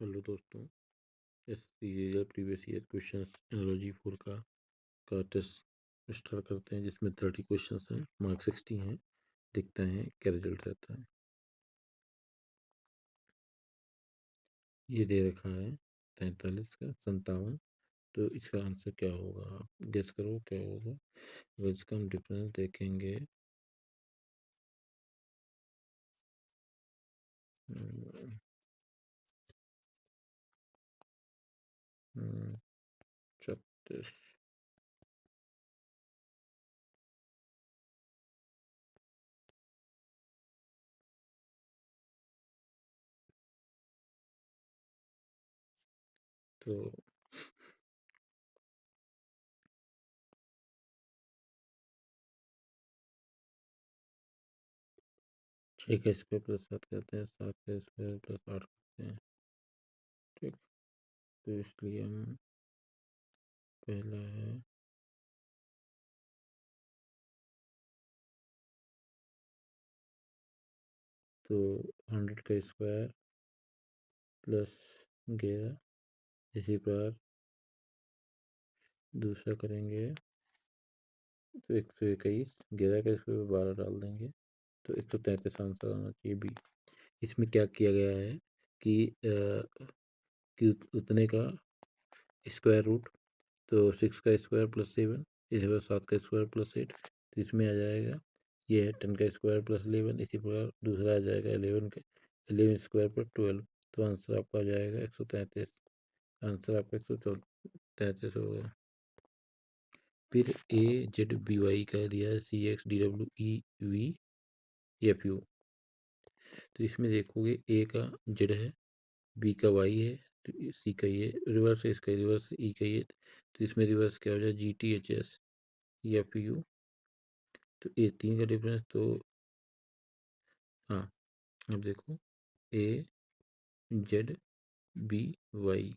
Hello दोस्तों, इस serial previous year questions analogy 4 का टेस्ट स्टार्ट करते हैं, जिसमें 30 क्वेश्चंस हैं, मार्क 60 हैं। देखते हैं क्या रिजल्ट रहता है। ये दे रखा है 43 का 57, तो इसका आंसर क्या होगा? आप गेस करो क्या होगा। अगर इसका हम डिफरेंस देखेंगे, हम्म, 36। तो 6 का स्क्वायर प्लस 7 करते हैं, 7 का स्क्वायर प्लस 8 करते हैं। ठीक, तो इसलिए हम पहला है तो 100 का स्क्वायर प्लस 11, इसी प्रकार दूसरा करेंगे तो 121, 11 का स्क्वायर 12 डाल देंगे तो 133 आंसर आना चाहिए बी। इसमें क्या किया गया है कि उतने का स्क्वायर रूट, तो 6 का स्क्वायर प्लस 7, इसी प्रकार 7 का स्क्वायर प्लस 8, तो इसमें आ जाएगा ये है 10 का स्क्वायर प्लस 11, इसी प्रकार दूसरा आ जाएगा 11 स्क्वायर प्लस 12, तो आंसर आपका आ जाएगा 133। आंसर आपका 133 हो गया। फिर ए जेड बी वाई का दिया है C X D W E V F U. तो इसमें देखोगे ए का जेड है, बी का वाई है, तो सी का ये रिवर्स है, इसका रिवर्स है, ई का ये, तो इसमें रिवर्स क्या हो जाए G T H S F U. तो ए तीन का डिफरेंस तो हाँ, अब देखो ए जेड बी वाई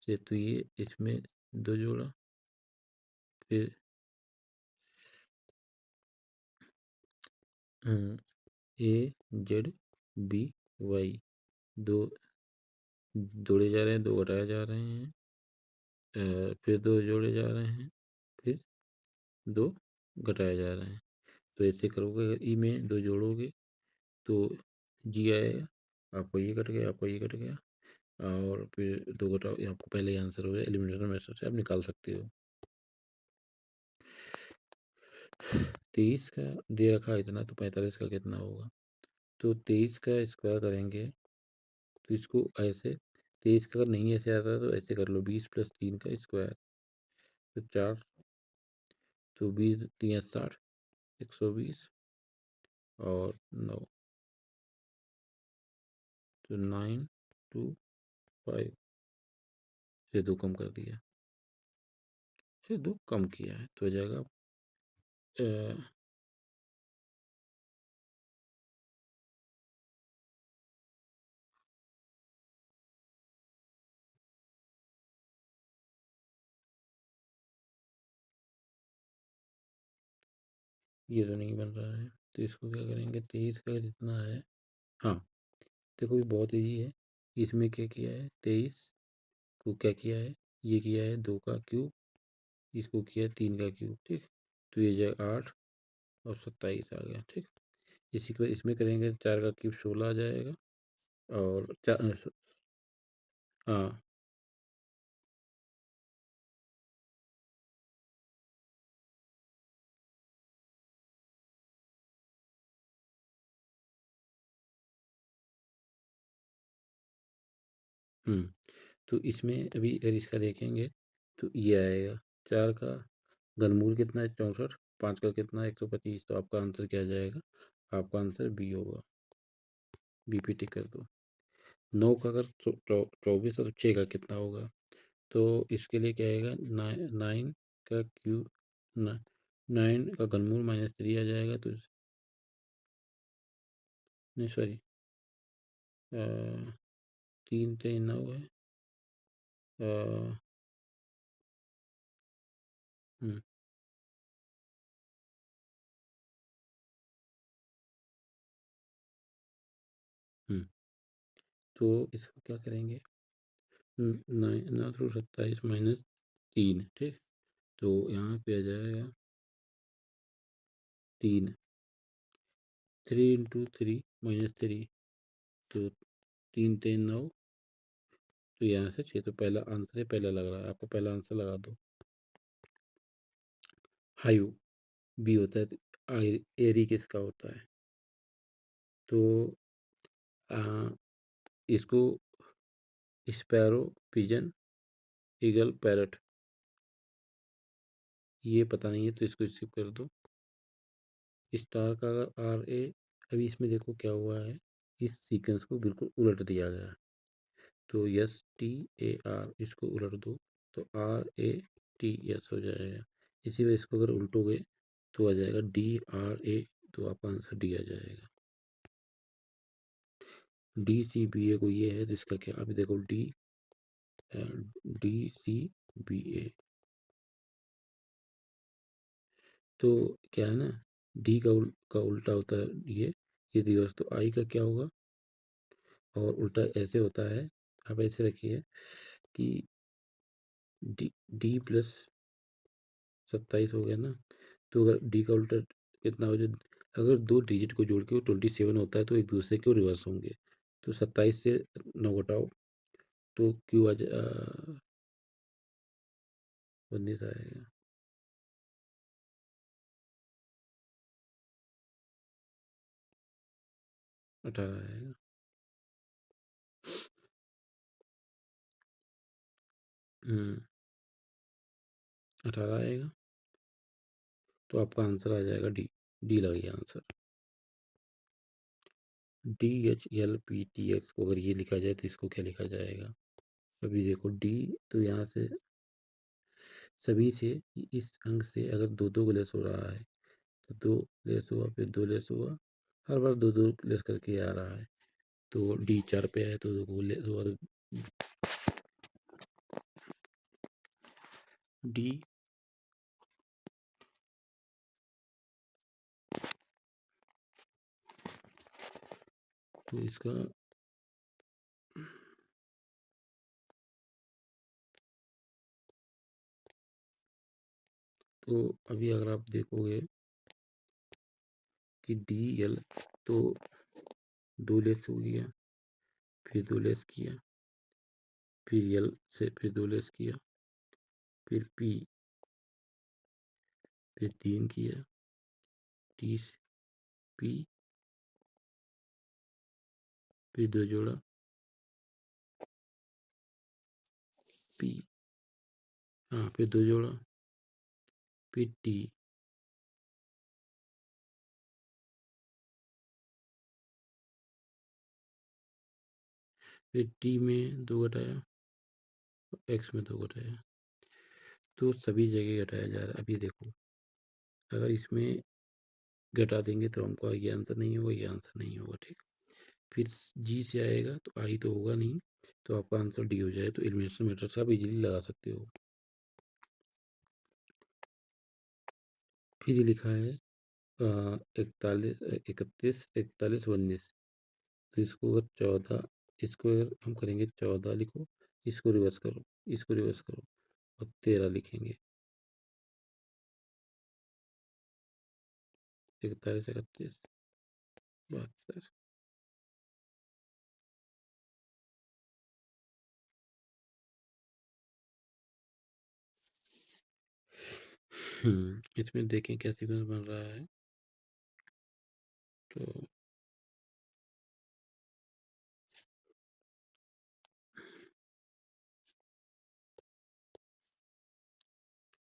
से, तो ये इसमें दो जोड़ा, फिर ए जेड बी वाई, दो जोड़े जा रहे हैं, दो घटाए जा रहे हैं, फिर दो जोड़े जा रहे हैं, फिर दो घटाए जा रहे हैं। तो ऐसे करोगे, अगर ई में दो जोड़ोगे तो जी आएगा, आपको ये कट गया, आपको ये कट गया, और फिर दो घटाओ, आपको पहले ही आंसर हो जाए। एलिमिनेटर मेथड से आप निकाल सकते हो। 23 का दे रखा है इतना, तो 45 का कितना होगा? तो 23 का स्क्वायर करेंगे तो इसको ऐसे, 23 का अगर नहीं ऐसे आता तो ऐसे कर लो, 20 प्लस 3 का स्क्वायर, तो 4, तो 20 3 60, 120 और 9, तो 925 से 2 कम कर दिया, से 2 कम किया है, तो हो जाएगा ये तो नहीं बन रहा है, तो इसको क्या करेंगे, 23 का जितना है, हाँ देखो ये बहुत ईजी है। इसमें क्या किया है, 23 को क्या किया है, ये किया है 2 का क्यूब, इसको किया है 3 का क्यूब। ठीक, तो ये जाएगा 8 और 27 आ गया। ठीक, इसी के बाद इसमें करेंगे 4 का क्यूब 16 आ जाएगा, और हाँ, तो इसमें अभी अगर इसका देखेंगे तो ये आएगा 4 का घनमूल कितना है, 64, 5 का कितना है, 125, तो आपका आंसर क्या आ जाएगा? आपका आंसर बी होगा। बी पे टिक कर दो। 9 का अगर 24 है तो 6 का कितना होगा? तो इसके लिए क्या आएगा, 9 का क्यूब, 9 का घनमूल माइनस 3 आ जाएगा, तो नहीं सॉरी, 3 3 9 है, अ, हम्म, हम्म, तो इसको क्या करेंगे, 9 थ्रू 27 माइनस 3, ठीक। तो यहाँ पे आ जाएगा 3, 3 इंटू 3 माइनस 3, तो 3 3 9, तो यहाँ से 6। तो पहला आंसर है, पहला लग रहा है आपको, पहला आंसर लगा दो। हायू बी होता है, तो एरी किसका होता है? तो आ, इसको स्पैरो, पिजन, ईगल, पैरट, ये पता नहीं है, तो इसको स्किप कर दो। स्टार का अगर आर ए, अभी इसमें देखो क्या हुआ है, इस सीक्वेंस को बिल्कुल उलट दिया गया है। तो यस टी ए आर, इसको उलट दो तो आर ए टी यस हो जाएगा। इसी वजह इसको अगर उल्टोगे तो आ जाएगा डी आर ए, तो आपका आंसर डी आ जाएगा। डी सी बी ए को ये है, तो इसका क्या, अभी देखो डी डी सी बी ए, तो क्या है ना, डी का उल्टा होता है ये रिवर्स, तो आई का क्या होगा, और उल्टा ऐसे होता है। आप ऐसे रखिए कि डी डी प्लस 27 हो गया ना, तो अगर डी का उल्टा कितना हो जाए, अगर दो डिजिट को जोड़ के 27 होता है तो एक दूसरे के रिवर्स होंगे। तो 27 से 9 घटाओ तो क्यू आ जाए 19 आएगा। 18 आएगा। 18 आएगा, तो आपका आंसर आ जाएगा डी। डी लगी answer. D H L P T x को अगर ये लिखा जाए तो इसको क्या लिखा जाएगा? अभी देखो डी, तो यहाँ से सभी से, इस अंक से अगर दो दो को लेस हो रहा है तो दो लेस हुआ, फिर दो लेस हुआ, हर बार दो दो लेस करके आ रहा है। तो डी 4 पे है तो दो लेस हुआ, तो डी, तो इसका तो अभी अगर आप देखोगे कि डी एल, तो दो लेस हो गया, फिर दो लेस किया, फिर एल से फिर दो लेस किया, फिर पी, फिर 3 किया, टी पी, फिर दो जोड़ा पी, हाँ फिर दो जोड़ा, फिर टी, फिर टी में दो घटाया, एक्स में दो घटाया, तो सभी जगह घटाया जा रहा है। अभी देखो अगर इसमें घटा देंगे तो हमको ये आंसर नहीं होगा, ये आंसर नहीं होगा, ठीक। फिर जी से आएगा तो आई तो होगा नहीं, तो आपका आंसर डी हो जाए। तो एलिमिनेशन मैट्रिक्स आप इजीली लगा सकते हो। फिर ये लिखा है 41 31 41 19, तो इसको अगर 14, इसको अगर हम करेंगे 14 लिखो, इसको रिवर्स करो, इसको रिवर्स करो, और 13 लिखेंगे। 41 31 72। इसमें देखें क्या सीक्वेंस बन रहा है। तो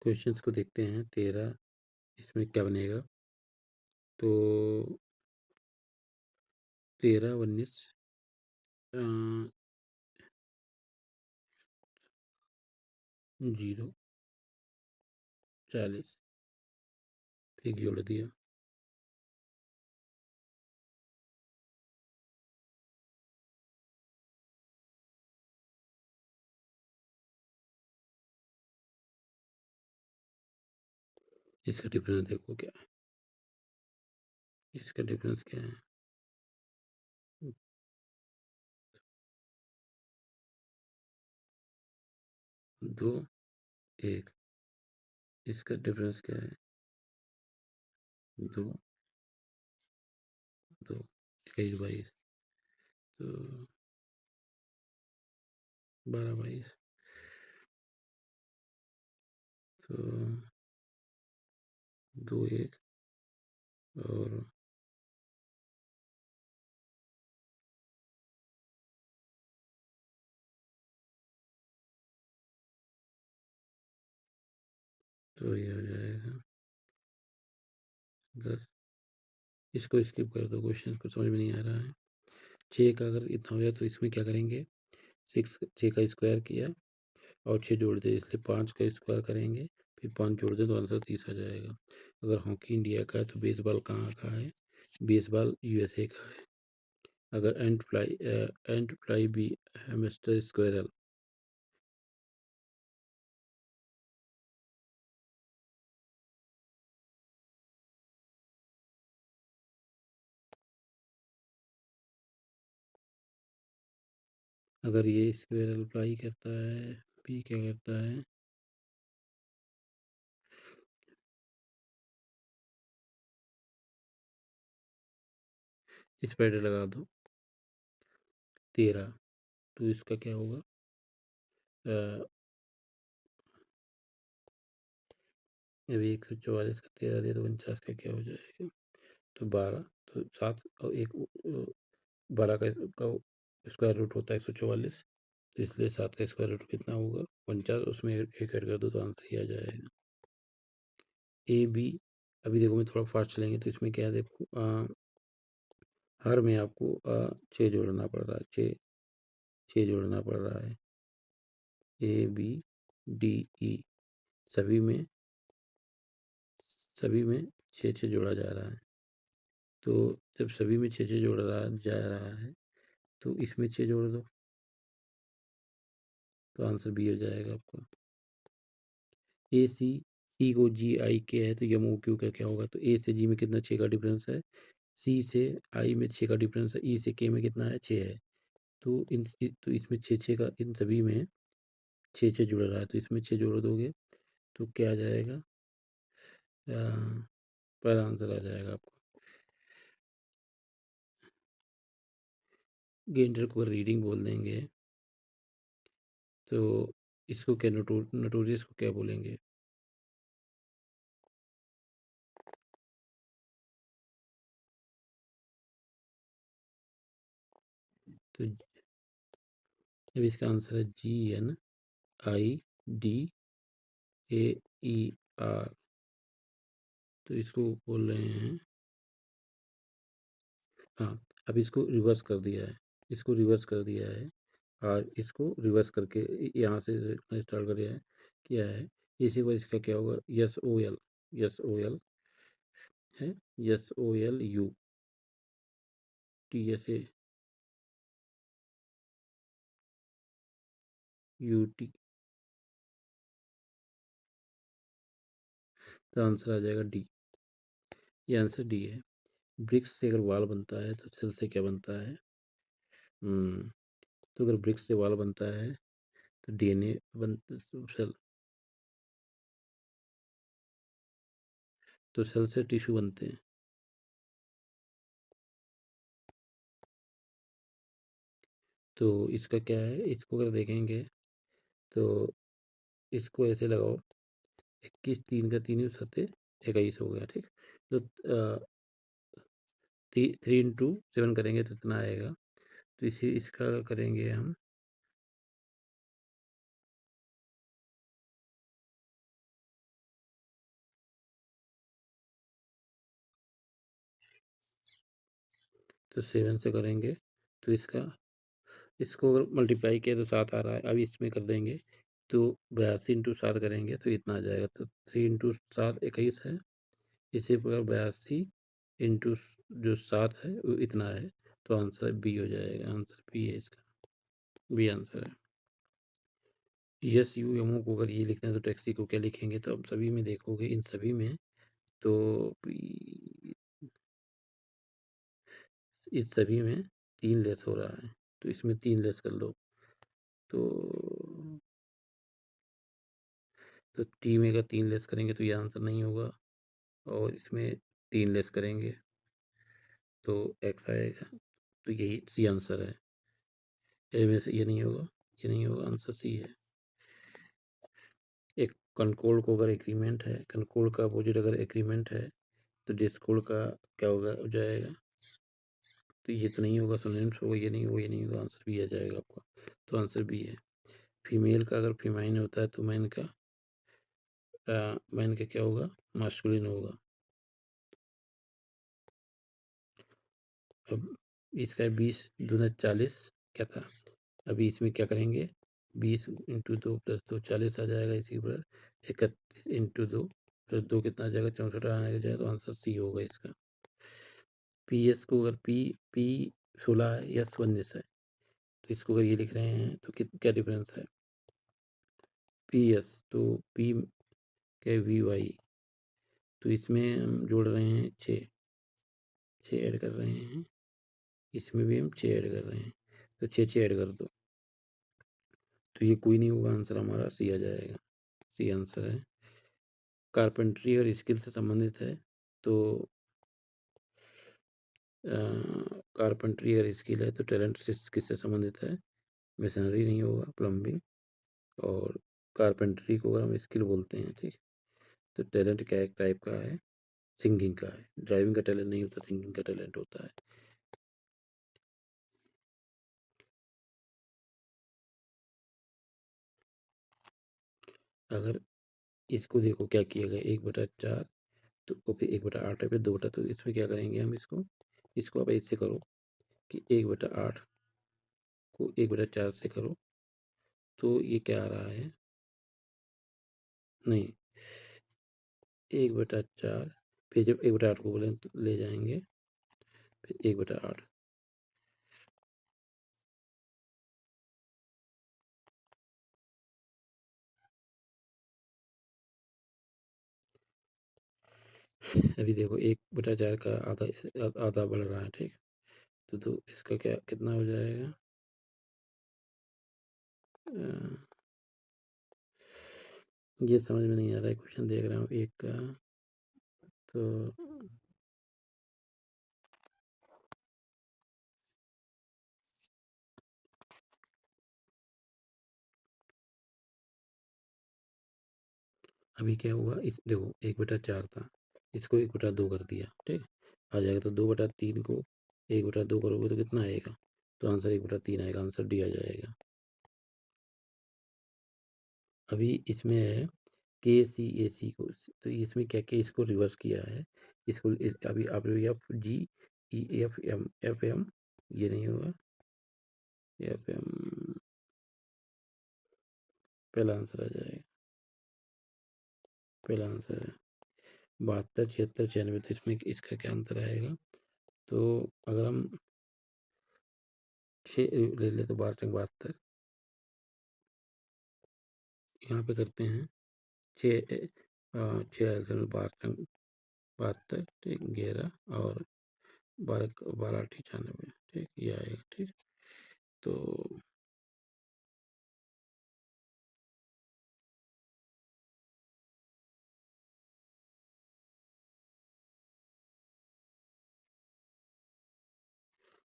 क्वेश्चंस को देखते हैं। 13 इसमें क्या बनेगा, तो 13 19 0 40, फिर जोड़ दिया। इसका डिफरेंस देखो क्या है, इसका डिफरेंस क्या है। 2 1 इसका डिफरेंस क्या है? 2 2 21 22 तो 12 22 तो 2 1 और तो ये हो जाएगा 10। इसको स्किप कर दो, क्वेश्चन को समझ में नहीं आ रहा है। 6 का अगर इतना हो जाए तो इसमें क्या करेंगे? 6 का स्क्वायर किया और 6 जोड़ दिए, इसलिए 5 का स्क्वायर करेंगे, फिर 5 जोड़ दें तो आंसर 30 आ जाएगा। अगर हॉकी इंडिया का है तो बेसबॉल कहाँ का है? बेसबॉल यूएसए का है। अगर एंट फ्लाई बी हैमस्टर स्क्वायरल, अगर ये स्क्वायरल फ्लाई करता है, बी क्या करता है? स्पाइडर लगा दो 13, तो इसका क्या होगा? अब 144 का 13 दे तो 49 का क्या हो जाएगा? तो 12, तो 7 और 1 12 का स्क्वायर रूट होता है 144, तो इसलिए 7 का स्क्वायर रूट कितना होगा? 49, उसमें एक ऐड कर दो तो आंसर ही आ जाएगा। ए बी, अभी देखो मैं थोड़ा फास्ट चलेंगे तो इसमें क्या है, देखो हर में आपको 6 जोड़ना पड़ रहा है, 6 जोड़ना पड़ रहा है। ए बी डी ई सभी में 6 जोड़ा जा रहा है। तो जब सभी में 6 जोड़ा जा रहा है तो इसमें 6 जोड़ दो तो आंसर बी हो जाएगा आपका। ए सी ई को जी आई के है तो यम ओ क्यू का क्या होगा? तो ए से जी में कितना? 6 का डिफरेंस है। सी से आई में 6 का डिफरेंस है। ई से के में कितना है? 6 है। तो तो इसमें 6 का इन सभी में 6 जुड़ रहा है तो इसमें 6 जोड़ दोगे तो क्या आ जाएगा? पहला आंसर आ जाएगा आपको। गेंडर को रीडिंग बोल देंगे तो इसको क्या नोटोरियस को क्या बोलेंगे? तो जब इसका आंसर है GNIDAER, तो इसको बोल रहे हैं, हाँ, अब इसको रिवर्स कर दिया है, इसको रिवर्स कर दिया है और इसको रिवर्स करके यहाँ से स्टार्ट कर दिया है, क्या है इसी पर इसका क्या होगा? यस ओ एल है, SOLUTSAUT, तो आंसर आ जाएगा डी। ये आंसर डी है। ब्रिक्स से अगर वाल बनता है तो सेल से क्या बनता है? तो अगर ब्रिक्स से वाल बनता है तो डीएनए सेल, तो सेल से टिश्यू बनते हैं। तो इसका क्या है, इसको अगर देखेंगे तो इसको ऐसे लगाओ, 21 3 का 3 सत्ते 21 हो गया, ठीक। तो 3 × 7 करेंगे तो इतना आएगा। तो इसी इसका अगर करेंगे हम तो 7 से करेंगे तो इसको अगर मल्टीप्लाई किया तो 7 आ रहा है। अब इसमें कर देंगे तो 82 × 7 करेंगे तो इतना आ जाएगा। तो 3 × 7 21 है। इसी प्रकार 82 इंटू जो 7 है वो इतना है, तो आंसर बी हो जाएगा। आंसर बी है इसका, बी आंसर है। यस यू एमओ को अगर ये लिखना है तो टैक्सी को क्या लिखेंगे? तो अब सभी में देखोगे, इन सभी में तो इस सभी में 3 लेस हो रहा है तो इसमें 3 लेस कर लो तो तो टी में अगर 3 लेस करेंगे तो ये आंसर नहीं होगा, और इसमें 3 लेस करेंगे तो एक्स आएगा। तो यही सी आंसर है। ए में से ये नहीं होगा, ये नहीं होगा, आंसर सी है। एक कंट्रोल को अगर एग्रीमेंट है, कंट्रोल का अपोजिट अगर एग्रीमेंट है तो डिस्कॉर्ड का क्या होगा, हो जाएगा। तो ये तो नहीं होगा, सिनोनिम्स होगा, ये नहीं होगा, ये नहीं होगा, आंसर बी आ जाएगा आपका। तो आंसर बी है। फीमेल का अगर फीमाइन होता है तो मैन का क्या होगा, मास्कुलिन होगा। अब इसका 20 दूना 40 क्या था। अभी इसमें क्या करेंगे, 20 इंटू 2 प्लस 2 40 आ जाएगा। इसी पर 31 इंटू 2 प्लस 2 कितना आ जाएगा, 64 आने जाएगा। तो आंसर सी होगा इसका। पी एस को अगर पी 16 है, यस 19 है, तो इसको अगर ये लिख रहे हैं तो क्या डिफरेंस है, पी एस तो पी के वी वाई, तो इसमें हम जोड़ रहे हैं 6 ऐड कर रहे हैं, इसमें भी हम 6 ऐड कर रहे हैं, तो 6 ऐड कर दो। तो ये कोई नहीं होगा, आंसर हमारा सी आ जाएगा। सी आंसर है। कारपेंट्री और स्किल से संबंधित है, तो कारपेंट्री अगर स्किल है तो टैलेंट से किससे संबंधित है, मशीनरी नहीं होगा, प्लम्बिंग। और कारपेंट्री को अगर हम स्किल बोलते हैं, ठीक। तो टैलेंट क्या एक टाइप का है, सिंगिंग का है। ड्राइविंग का टैलेंट नहीं होता, सिंगिंग का टैलेंट होता है। अगर इसको देखो क्या किया गया, 1/4, तो फिर 1/8 है, फिर 2 बटा, तो इसमें क्या करेंगे हम, इसको अब ऐसे करो कि 1/8 को 1/4 से करो, तो ये क्या आ रहा है, नहीं 1/4, फिर जब 1/8 को बोले तो ले जाएंगे, फिर 1/8। अभी देखो 1/4 का आधा आधा बढ़ रहा है, ठीक। तो इसका क्या कितना हो जाएगा, ये समझ में नहीं आ रहा है, क्वेश्चन देख रहा हूँ एक का। तो अभी क्या हुआ, इस देखो 1/4 था, इसको 1/2 कर दिया, ठीक। आ जाएगा, तो 2/3 को 1/2 करोगे तो कितना आएगा, तो आंसर 1/3 आएगा, आंसर डी आ जाएगा। अभी इसमें है के सी ए सी को, तो इसमें क्या क्या इसको रिवर्स किया है, अभी आप F G E F M, ये नहीं होगा, एफ एम पहला आंसर आ जाएगा, पहला आंसर है। 72 76 96, तो इसमें इसका क्या आंसर आएगा। तो अगर हम 6 ले ले तो 12×72, यहाँ पे करते हैं 6 6 12×72, ठीक, 11 और 12 12 98, ठीक, ये आएगा, ठीक। तो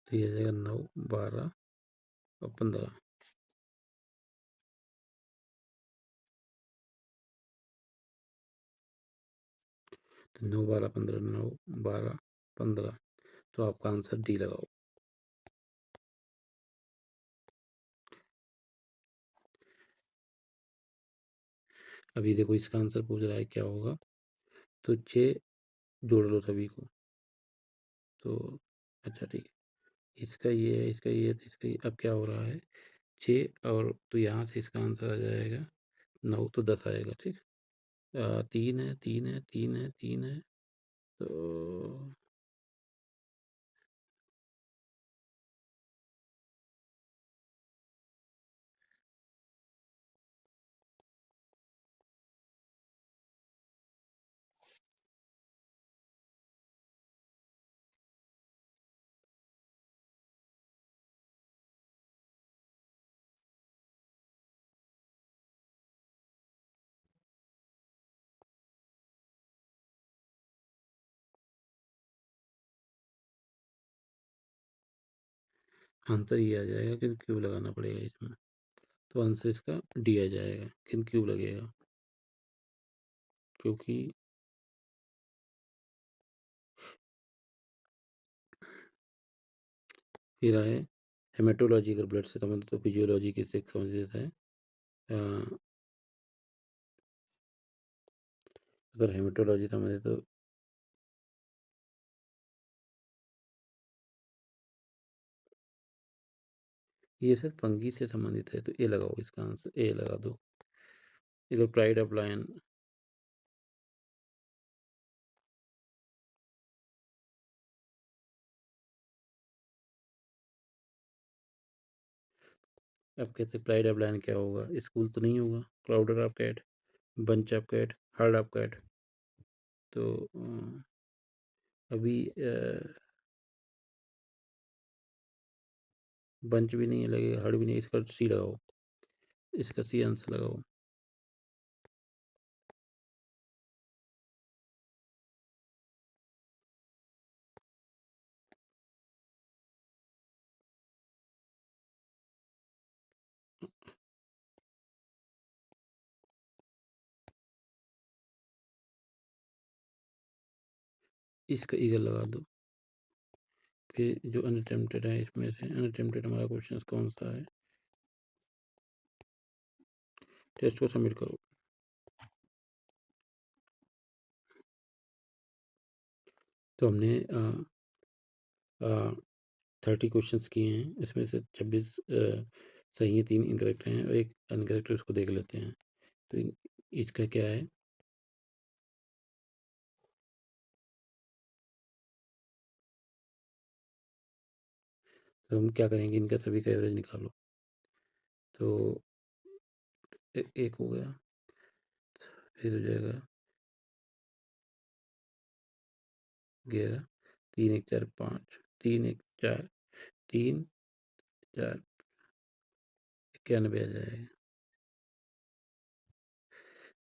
ये आ जाएगा 9 12 और 15। तो 9 12 15, 9 12 15, तो आपका आंसर डी लगाओ। अभी देखो इसका आंसर पूछ रहा है क्या होगा, तो 6 जोड़ लो सभी को, तो अच्छा ठीक है, इसका ये है, इसका ये है, तो इसका ये, अब क्या हो रहा है, 6 और तो यहाँ से इसका आंसर आ जाएगा 9, तो 10 आएगा, ठीक। 3 है, 3 है, 3 है, 3 है, तो आंसर ये आ जाएगा कि क्यूब लगाना पड़ेगा इसमें, तो आंसर इसका डी आ जाएगा कि क्यूब लगेगा, क्योंकि फिर आए हेमेटोलॉजी। अगर ब्लड से संबंधित तो फिजियोलॉजी किससे संबंधित है? अगर हेमेटोलॉजी संबंधित तो ये सर फंगी से संबंधित है, तो ए लगाओ, इसका आंसर ए लगा दो। अगर प्राइड ऑफ लायन, अब कहते हैं प्राइड ऑफ लायन क्या होगा? स्कूल तो नहीं होगा। Clowder of cat, bunch of cat, herd of cat. तो अभी बंच भी नहीं लगेगा, हर्ड भी नहीं, इसका सी लगाओ, इसका सी आंसर लगाओ। इसका ईगल लगा दो। फिर जो अनअटेम्प्टेड है, इसमें से अनअटेम्प्टेड हमारा क्वेश्चन कौन सा है? टेस्ट को सबमिट करो। तो हमने 30 क्वेश्चंस किए हैं, इसमें से 26 सही है, 3 इनकरेक्ट हैं और एक अनकरेक्ट है, उसको देख लेते हैं। तो इसका क्या है? तो हम क्या करेंगे, इनका सभी का एवरेज निकालो। तो एक हो गया, फिर हो जाएगा 11, 3 1 4 5, 3 1 4, 3 4, 91 आ जाएगा।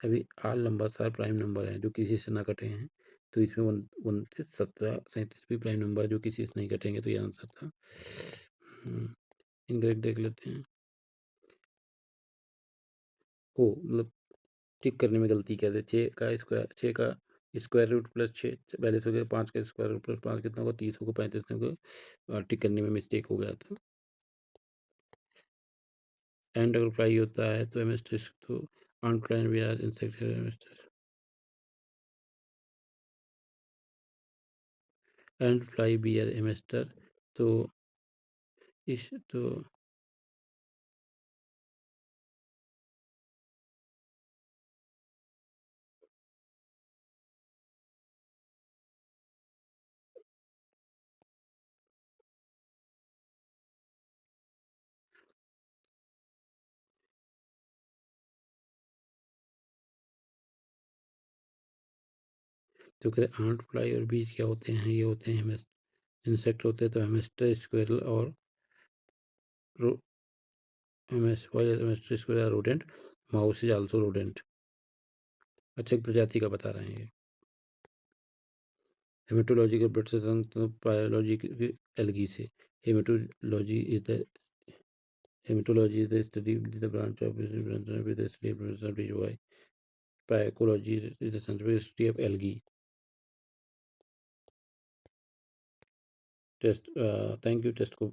अभी आल लंबा सार प्राइम नंबर है जो किसी से ना कटे हैं, तो इसमें 29 17 37 भी प्राइम नंबर जो किसी से नहीं कटेंगे, तो ये आंसर था। इनकरेक्ट देख लेते हैं। ओ मतलब टिक करने में गलती क्या है? 6 का स्क्वायर, 6 का स्क्वायर रूट प्लस 6 42 हो गया, 5 का स्क्वायर रूट प्लस 5 कितना होगा? 30 होगा, 35 होगा। टिक करने में मिस्टेक हो गया था। एंड अगर फ्लाई होता है तो एमएस्ट्रिस, तो आंट भी आज इंसेक्ट एंड फ्लाई बी आर एमेस्टर। तो इस तो तो कहते आंट फ्लाई और बीज क्या होते हैं? ये होते हैं इंसेक्ट होते हैं, तो हेमस्टर स्क्वेरल और hamster squirrel rodent, mouse is also rodent. अच्छा, एक प्रजाति का बता रहे हैं। हेमेटोलॉजी के ब्लड से बायोलॉजी एलगी से। Haematology is the hematology is the study of the branch of with the study of why. Phycology is the scientific study of algae. Test, thank you, test को